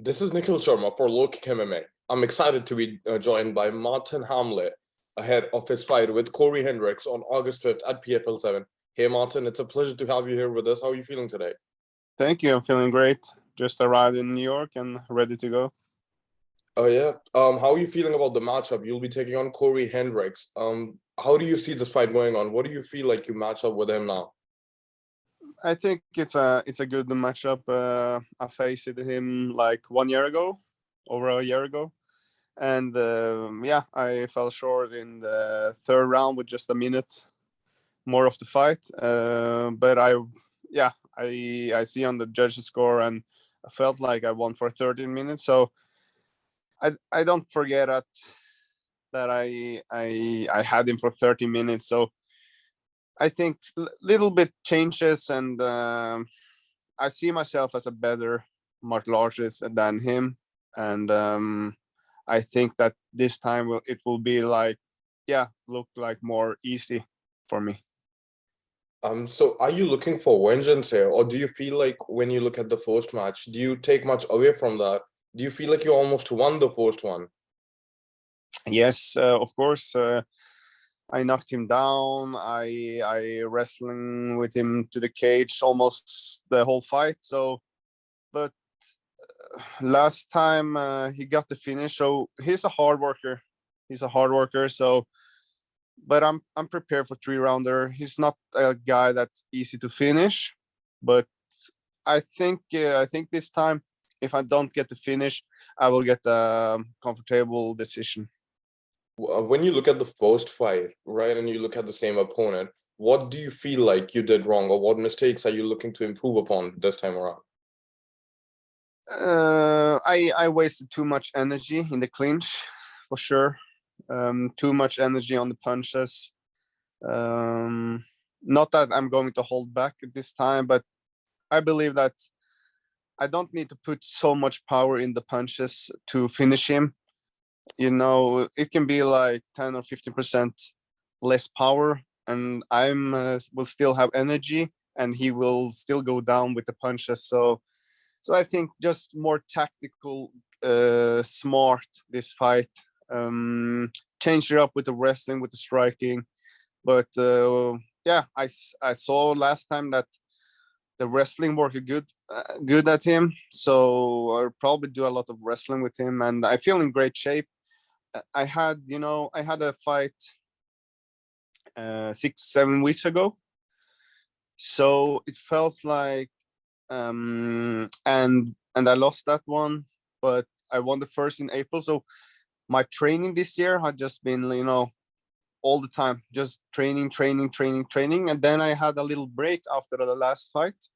This is Nikhil Sharma for LowKickMMA. I'm excited to be joined by Marthin Hamlet ahead of his fight with Cory Hendricks on August 5th at PFL 7. Hey Martin, it's a pleasure to have you here with us. How are you feeling today? Thank you. I'm feeling great. Just arrived in New York and ready to go. Oh yeah. How are you feeling about the matchup? You'll be taking on Cory Hendricks. How do you see this fight going on? What do you feel like you match up with him now? I think it's a good matchup. I faced him like 1 year ago, over a year ago, and yeah, I fell short in the third round with just a minute more of the fight. But I see on the judges score, and I felt like I won for 13 minutes. So I don't forget that I had him for 30 minutes. So I think little bit changes, and I see myself as a better martial artist than him, and I think that this time it will be like, look like more easy for me. So are you looking for vengeance here, or do you feel like when you look at the first match, do you take much away from that? Do you feel like you almost won the first one? Yes, of course. I knocked him down. I wrestling with him to the cage almost the whole fight. So, but last time he got the finish. So he's a hard worker. So, but I'm prepared for 3-rounder. He's not a guy that's easy to finish, but I think this time, if I don't get the finish, I will get a comfortable decision. When you look at the first fight, right, and you look at the same opponent, what do you feel like you did wrong, or what mistakes are you looking to improve upon this time around? I wasted too much energy in the clinch, for sure. Too much energy on the punches. Not that I'm going to hold back at this time, but I believe that I don't need to put so much power in the punches to finish him. You know, it can be like 10 or 15% less power, and I'm will still have energy, and he will still go down with the punches. So I think just more tactical, smart this fight. Change it up with the wrestling, with the striking. But I saw last time that the wrestling worked good at him. So I'll probably do a lot of wrestling with him, and I feel in great shape. I had a fight 6-7 weeks ago, so it felt like and I lost that one, but I won the first in April. So my training this year had just been all the time, just training, and then I had a little break after the last fight,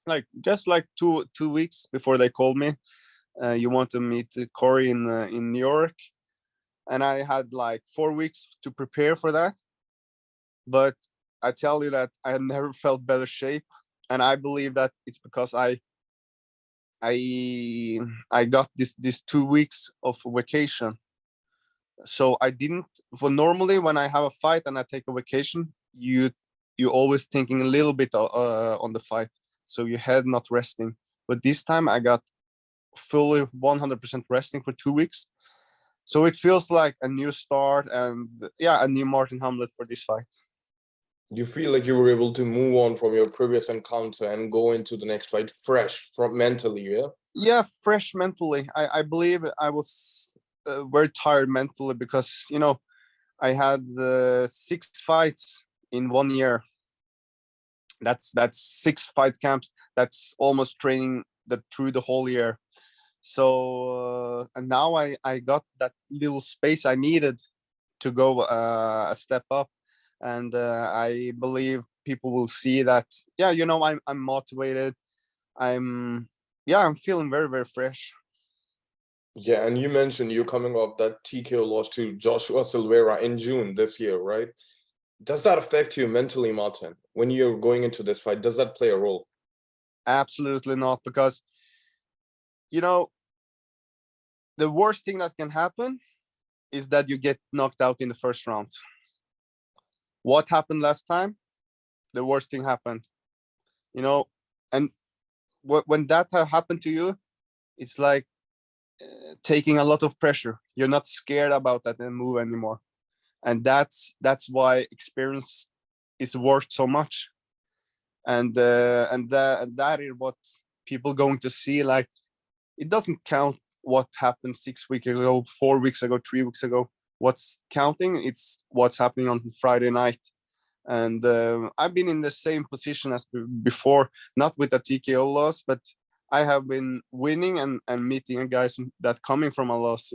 like just like two weeks before they called me. You want to meet Cory in New York, and I had like 4 weeks to prepare for that. But I tell you that I have never felt better shape, and I believe that it's because I got this 2 weeks of vacation. So I didn't. For normally when I have a fight and I take a vacation, you always thinking a little bit on the fight, so your head not resting. But this time I got fully 100% resting for 2 weeks, so it feels like a new start, and a new Marthin Hamlet for this fight. You feel like you were able to move on from your previous encounter and go into the next fight fresh from mentally, yeah? Yeah, fresh mentally. I believe I was very tired mentally because I had 6 fights in 1 year. That's 6 fight camps. That's almost training through the whole year. So and now I got that little space I needed to go a step up, and I believe people will see that. I'm motivated. I'm feeling very, very fresh. Yeah, and you mentioned you're coming off that TKO loss to Joshua Silveira in June this year, right? Does that affect you mentally, Martin, when you're going into this fight? Does that play a role? Absolutely not, because the worst thing that can happen is that you get knocked out in the first round. What happened last time? The worst thing happened. And when that happened to you, it's like taking a lot of pressure. You're not scared about that move anymore, and that's why experience is worth so much. And that is what people going to see. Like, it doesn't count what happened 6 weeks ago, 4 weeks ago, 3 weeks ago. What's counting? It's what's happening on Friday night. And I've been in the same position as before, not with a TKO loss, but I have been winning and meeting a guys that coming from a loss,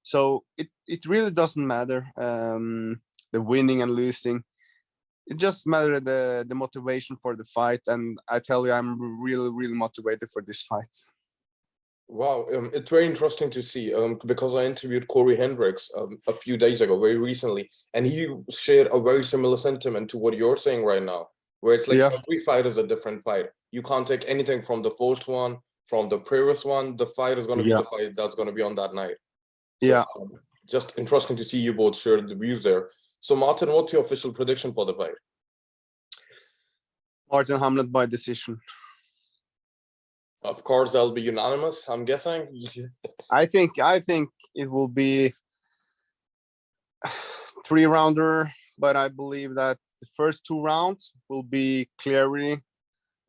So it really doesn't matter, the winning and losing. It just matters the motivation for the fight. And I tell you, I'm really, really motivated for this fight. Wow, it's very interesting to see because I interviewed Cory Hendricks a few days ago, very recently, and he shared a very similar sentiment to what you're saying right now, where it's like Yeah. every fight is a different fight. You can't take anything from the first one, from the previous one. The fight is going to be Yeah. the fight that's going to be on that night. Yeah. So just interesting to see you both share the views there. So Martin, what's your official prediction for the fight? Marthin Hamlet by decision. Of course, that'll be unanimous, I'm guessing. I think it will be 3-rounder, but I believe that the first 2 rounds will be clearly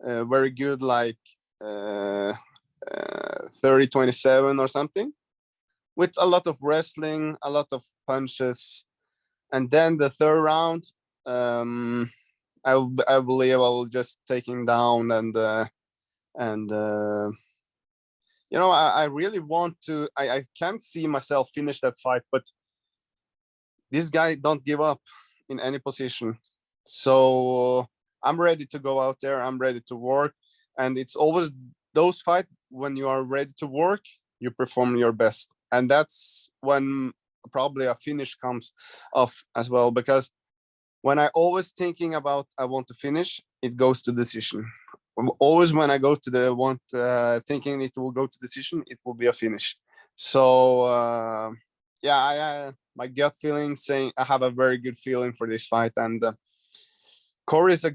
very good, like 30-27 or something, with a lot of wrestling, a lot of punches. And then the third round, I believe I will just take him down. And I really want to. I can't see myself finish that fight, but this guy don't give up in any position. So I'm ready to go out there. I'm ready to work. And it's always those fights when you are ready to work, you perform your best. And that's when probably a finish comes off as well. Because when I always thinking about I want to finish, it goes to decision. Always when I go to the thinking it will go to decision, it will be a finish. So yeah, my gut feeling saying I have a very good feeling for this fight. And Cory is a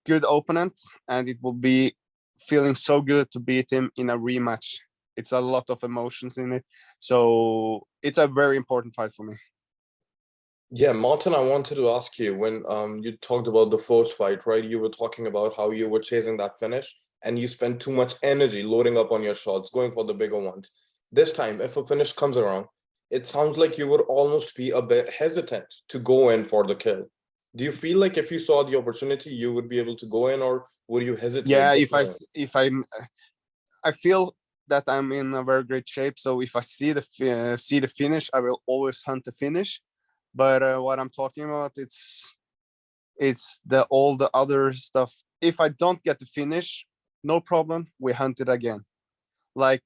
good opponent, and it will be feeling so good to beat him in a rematch. It's a lot of emotions in it, so it's a very important fight for me. Yeah, Martin, I wanted to ask you when you talked about the first fight, right? You were talking about how you were chasing that finish and you spent too much energy loading up on your shots, going for the bigger ones. This time, if a finish comes around, it sounds like you would almost be a bit hesitant to go in for the kill. Do you feel like if you saw the opportunity, you would be able to go in, or would you hesitate? Yeah, I feel that I'm in a very great shape. So if I see the finish, I will always hunt the finish. But what I'm talking about, it's all the other stuff. If I don't get the finish, no problem. We hunt it again. Like,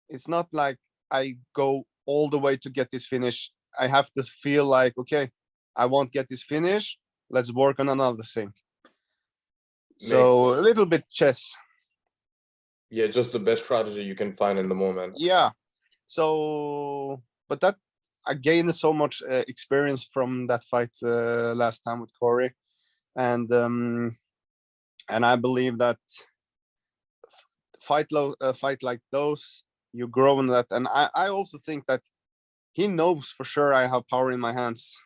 it's not like I go all the way to get this finish. I have to feel like, okay, I won't get this finish. Let's work on another thing. So a little bit chess. Yeah, just the best strategy you can find in the moment. Yeah. So, but that I gained so much experience from that fight last time with Cory, and I believe that fight like those, you grow in that. And I also think that he knows for sure I have power in my hands.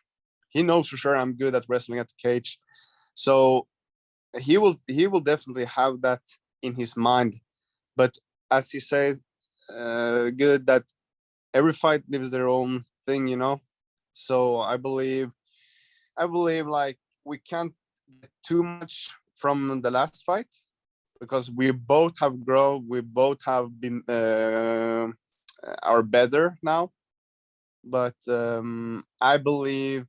He knows for sure I'm good at wrestling at the cage. So he will definitely have that in his mind. But as he said, good that every fight lives their own thing. So I believe like we can't get too much from the last fight, because we both have grown, we both have been are better now. But I believe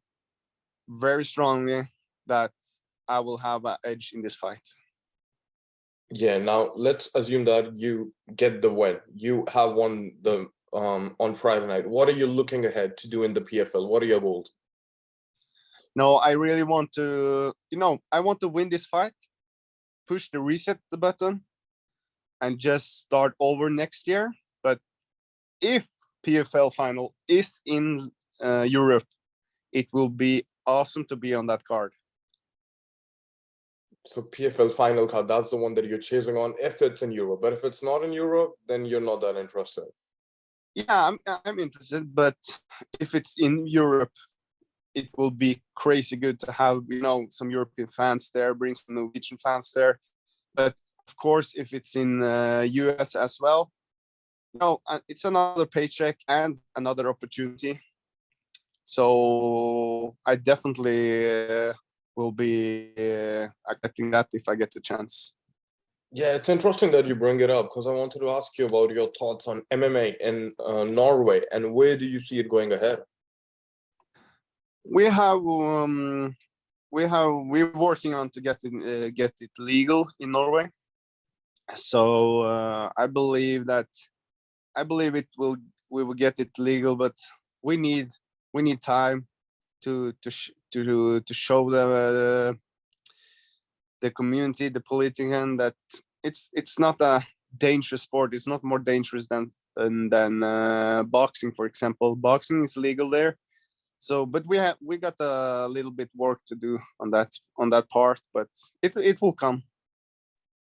very strongly that I will have an edge in this fight. Yeah, now let's assume that you get the win. You have won the on Friday night. What are you looking ahead to do in the PFL? What are your goals? No, I really want to, I want to win this fight, push the reset button, and just start over next year. But if PFL final is in Europe, it will be awesome to be on that card. So PFL final card, that's the one that you're chasing on if it's in Europe. But if it's not in Europe, then you're not that interested. Yeah, I'm interested, but if it's in Europe, it will be crazy good to have, some European fans there, bring some Norwegian fans there. But of course, if it's in US as well, it's another paycheck and another opportunity. So I definitely will be accepting that if I get the chance. Yeah, it's interesting that you bring it up because I wanted to ask you about your thoughts on MMA in Norway and where do you see it going ahead? We're working on to get it legal in Norway. So I believe we will get it legal, but we need time to show the community, the politician, that it's not a dangerous sport. It's not more dangerous than boxing, for example. Boxing is legal there. So, but we got a little bit work to do on that part, but it will come.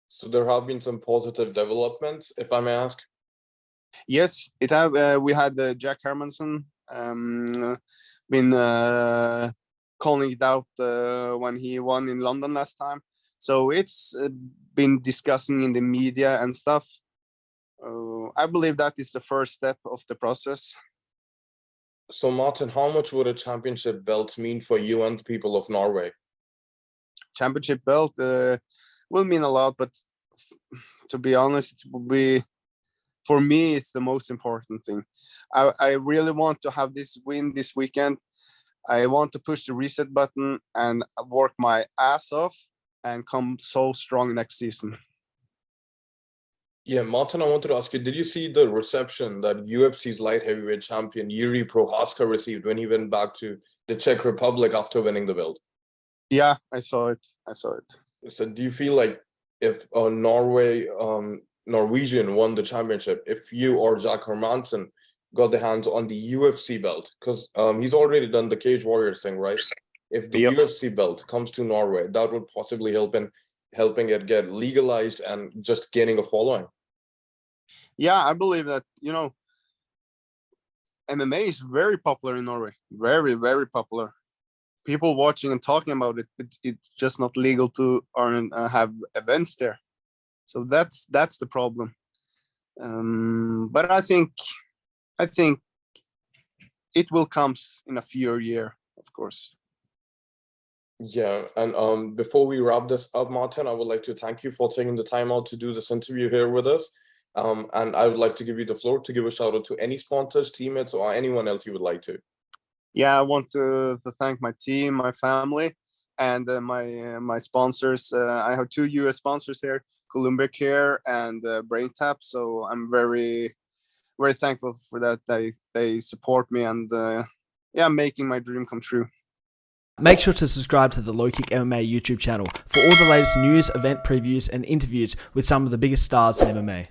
So there have been some positive developments, if I may ask. Yes, it have. We had Jack Hermanson been calling it out when he won in London last time. So it's been discussing in the media and stuff. I believe that is the first step of the process. So Martin, how much would a championship belt mean for you and the people of Norway? Championship belt will mean a lot, but to be honest, it will be, for me, it's the most important thing. I really want to have this win this weekend. I want to push the reset button and work my ass off and come so strong next season. Yeah, Martin, I wanted to ask you, did you see the reception that UFC's light heavyweight champion Yuri Prohaska received when he went back to the Czech Republic after winning the belt? Yeah, I saw it. So do you feel like if Norwegian won the championship, if you or Jack Hermanson got the hands on the UFC belt, because he's already done the Cage Warriors thing, right? If the UFC belt comes to Norway, that would possibly helping it get legalized and just gaining a following. Yeah, I believe that, MMA is very popular in Norway. Very, very popular. People watching and talking about it, but it's just not legal to have events there. So that's the problem. But I think it will come in a few years, of course. Yeah, and before we wrap this up, Martin, I would like to thank you for taking the time out to do this interview here with us. And I would like to give you the floor to give a shout out to any sponsors, teammates, or anyone else you would like to. Yeah, I want to thank my team, my family, and my sponsors. I have 2 US sponsors here, Columbia Care and Brain Tap. So I'm very, very thankful for that. They support me and making my dream come true. Make sure to subscribe to the LowKick MMA YouTube channel for all the latest news, event previews, and interviews with some of the biggest stars in MMA.